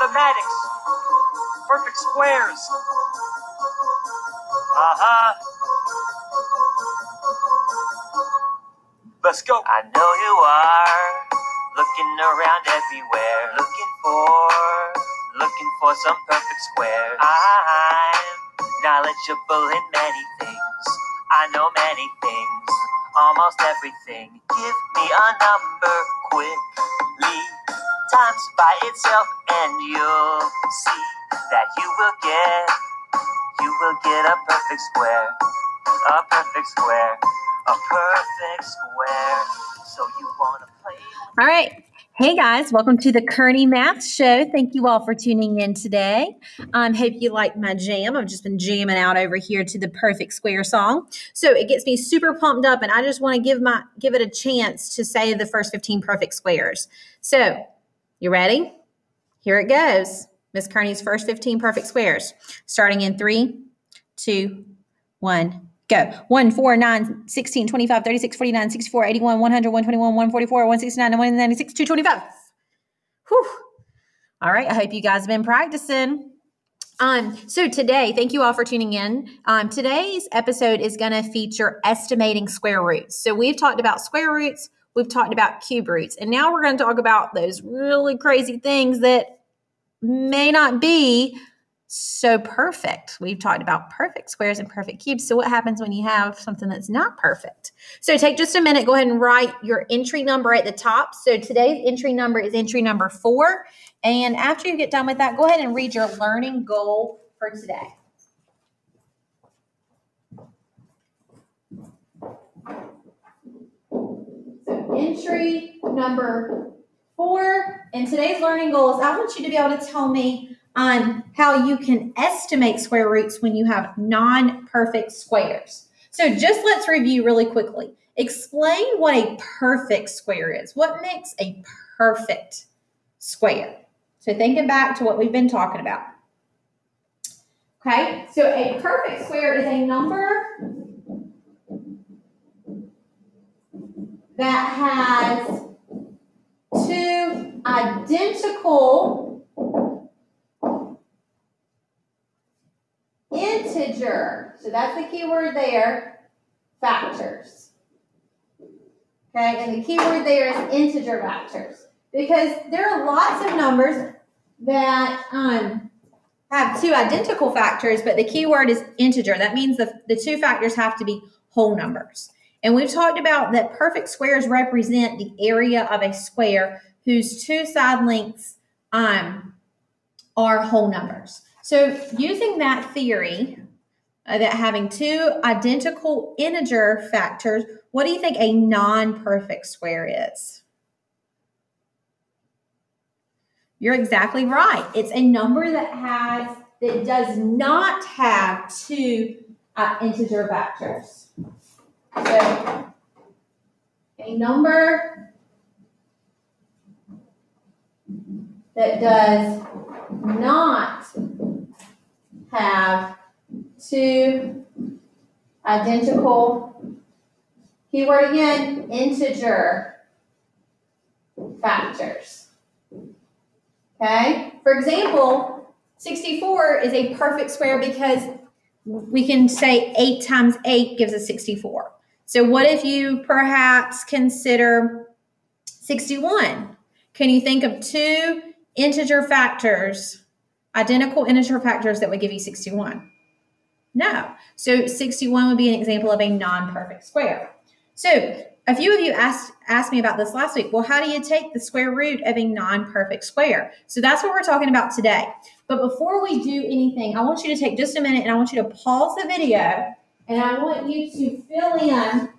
mathematics. Perfect squares. Let's go. I know you are looking around everywhere, looking for some perfect squares. I'm knowledgeable in many things. I know many things, almost everything. Give me a number quickly, times by itself, and you'll see that you will get a perfect square, a perfect square, a perfect square. So you want to play? All right. Hey guys, welcome to the Kearney Math Show. Thank you all for tuning in today. Hope you like my jam. I've just been jamming out over here to the Perfect Square song. So it gets me super pumped up, and I just want to give it a chance to say the first 15 perfect squares. So you ready? Here it goes. Miss Kearney's first 15 perfect squares. Starting in 3, 2, 1. Go. 1, 4, 9, 16, 25, 36, 49, 64, 81, 100, 121, 144, 169, 196, 225. Whew. All right. I hope you guys have been practicing. So today, thank you all for tuning in. Today's episode is going to feature estimating square roots. So we've talked about square roots. We've talked about cube roots. And now we're going to talk about those really crazy things that may not be so perfect. We've talked about perfect squares and perfect cubes. So what happens when you have something that's not perfect? So take just a minute, go ahead and write your entry number at the top. So today's entry number is entry number 4. And after you get done with that, go ahead and read your learning goal for today. So entry number 4, and today's learning goal is I want you to be able to tell me on how you can estimate square roots when you have non-perfect squares. So just let's review really quickly. Explain what a perfect square is. What makes a perfect square? So thinking back to what we've been talking about. Okay, so a perfect square is a number that has two identical integer, so that's the key word there, factors. Okay, and the key word there is integer factors, because there are lots of numbers that have two identical factors, but the key word is integer. That means the two factors have to be whole numbers. And we've talked about that perfect squares represent the area of a square whose two side lengths are whole numbers. So using that theory, that having two identical integer factors, what do you think a non-perfect square is? You're exactly right. It's a number that does not have two integer factors. So a number that does not have two identical, keyword again, integer factors. Okay? For example, 64 is a perfect square because we can say 8 times 8 gives us 64. So what if you perhaps consider 61? Can you think of two integer factors, identical integer factors that would give you 61? No. So 61 would be an example of a non-perfect square. So a few of you asked me about this last week. Well, how do you take the square root of a non-perfect square? So that's what we're talking about today. But before we do anything, I want you to take just a minute and I want you to pause the video and I want you to fill in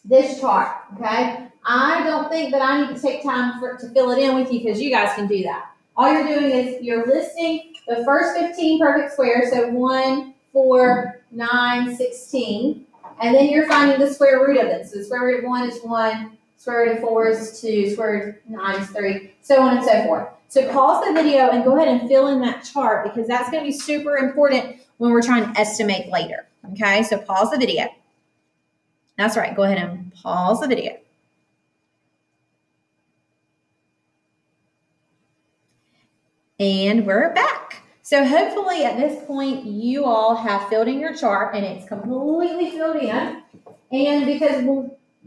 this chart, okay? I don't think that I need to take time to fill it in with you because you guys can do that. All you're doing is you're listing the first 15 perfect squares, so 1, 4, 9, 16, and then you're finding the square root of it. So the square root of 1 is 1, square root of 4 is 2, square root of 9 is 3, so on and so forth. So pause the video and go ahead and fill in that chart because that's going to be super important when we're trying to estimate later, okay? So pause the video. That's right. Go ahead and pause the video. And we're back. So hopefully at this point, you all have filled in your chart and it's completely filled in. And because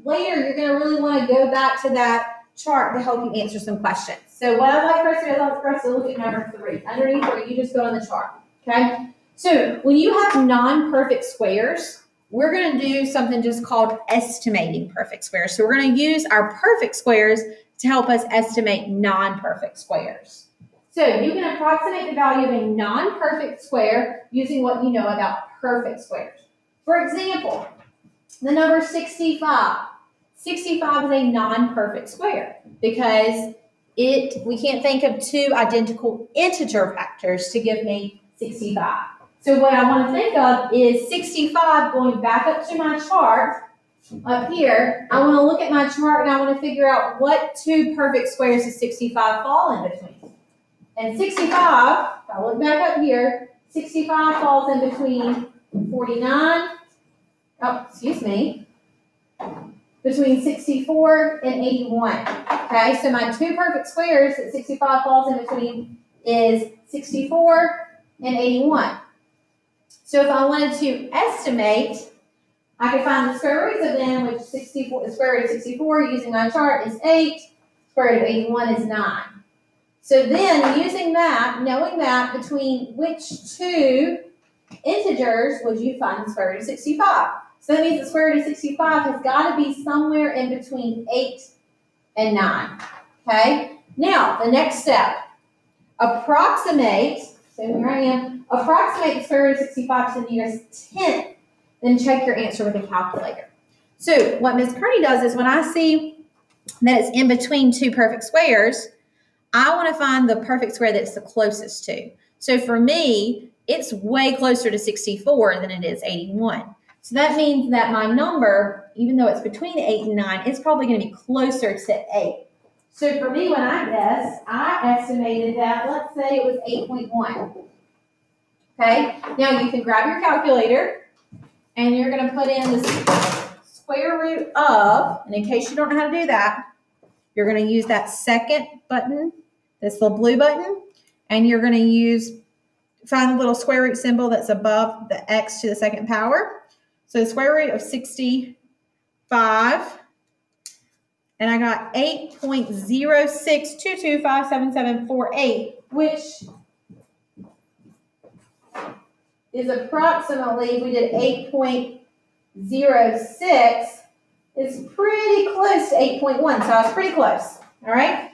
later you're going to really want to go back to that chart to help you answer some questions. So what I'd like for us to do is I'd like for us to look at number 3. Underneath where you just go on the chart, okay? So when you have non-perfect squares, we're going to do something just called estimating perfect squares. So we're going to use our perfect squares to help us estimate non-perfect squares. So you can approximate the value of a non-perfect square using what you know about perfect squares. For example, the number 65. 65 is a non-perfect square because we can't think of two identical integer factors to give me 65. So what I want to think of is 65 going back up to my chart up here. I want to look at my chart and I want to figure out what two perfect squares does 65 fall in between. And 65, if I look back up here, 65 falls in between 49, between 64 and 81. Okay, so my two perfect squares that 65 falls in between is 64 and 81. So if I wanted to estimate, I could find the square roots of them, which the square root of 64 using my chart is 8, square root of 81 is 9. So then using that, knowing that, between which two integers would you find the square root of 65? So that means the square root of 65 has got to be somewhere in between 8 and 9. Okay? Now, the next step. Approximate, so here I am, approximate the square root of 65 to the nearest tenth, then check your answer with a calculator. So what Ms. Kearney does is when I see that it's in between two perfect squares, I want to find the perfect square that's the closest to. So for me, it's way closer to 64 than it is 81. So that means that my number, even though it's between 8 and 9, it's probably going to be closer to 8. So for me, when I guessed, I estimated that, let's say it was 8.1. Okay, now you can grab your calculator and you're going to put in the square root of, and in case you don't know how to do that, you're going to use that second button, this little blue button, and you're going to find the little square root symbol that's above the x to the second power. So the square root of 65, and I got 8.0622577748, which is approximately, we did 8.06, is pretty close to 8.1, so I was pretty close, all right?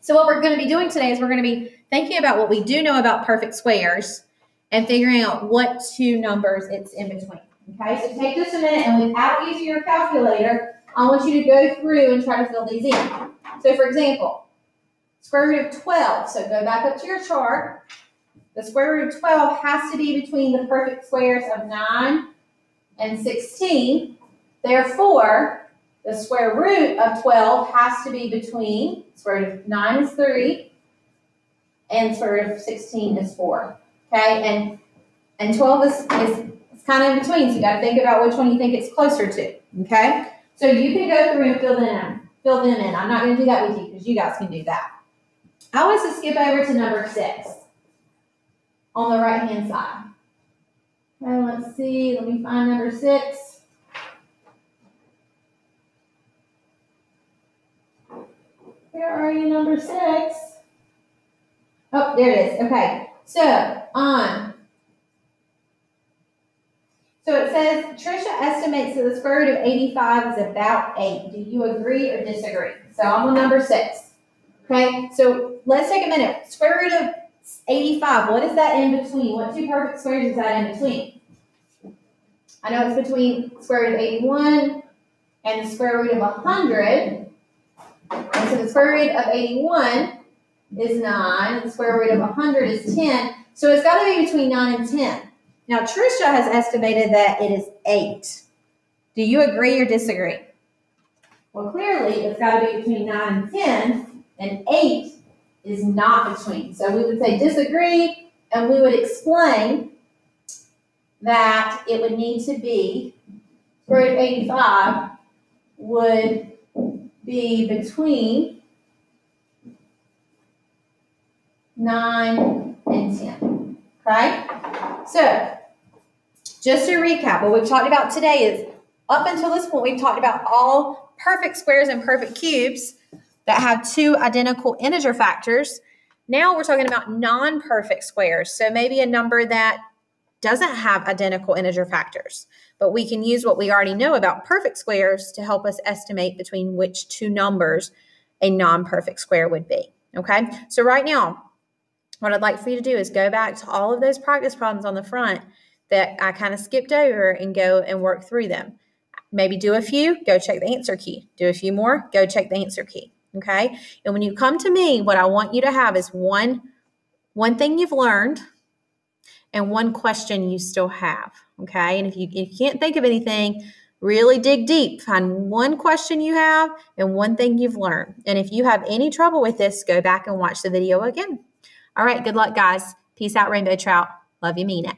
So what we're going to be doing today is we're going to be thinking about what we do know about perfect squares and figuring out what two numbers it's in between. Okay, so take just a minute and without using your calculator, I want you to go through and try to fill these in. So for example, square root of 12. So go back up to your chart. The square root of 12 has to be between the perfect squares of 9 and 16. Therefore, the square root of 12 has to be between, square root of 9 is 3, and square root of 16 is 4. Okay, and 12 is kind of in between, so you got to think about which one you think it's closer to. Okay, so you can go through and fill them in. I'm not going to do that with you because you guys can do that. I want us to skip over to number 6 on the right-hand side. Okay, let's see. Let me find number 6. Where are you, number 6? Oh, there it is. Okay, so it says, Tricia estimates that the square root of 85 is about 8. Do you agree or disagree? So I'm on number 6. Okay, so let's take a minute. Square root of 85, what is that in between? What two perfect squares is that in between? I know it's between square root of 81 and the square root of 100. And so the square root of 81 is 9, and the square root of 100 is 10. So it's got to be between 9 and 10. Now, Tricia has estimated that it is 8. Do you agree or disagree? Well, clearly, it's got to be between 9 and 10, and 8 is not between. So we would say disagree, and we would explain that it would need to be, square root of 85 would be between 9, and 10. Okay? So, just to recap, what we've talked about today is, up until this point, we've talked about all perfect squares and perfect cubes that have two identical integer factors. Now we're talking about non-perfect squares. So maybe a number that doesn't have identical integer factors, but we can use what we already know about perfect squares to help us estimate between which two numbers a non-perfect square would be. Okay, so right now, what I'd like for you to do is go back to all of those practice problems on the front that I kind of skipped over and go and work through them. Maybe do a few, go check the answer key. Do a few more, go check the answer key. Okay, and when you come to me, what I want you to have is one thing you've learned and one question you still have, okay? And if you can't think of anything, really dig deep. Find one question you have and one thing you've learned. And if you have any trouble with this, go back and watch the video again. All right, good luck, guys. Peace out, Rainbow Trout. Love you, mean it.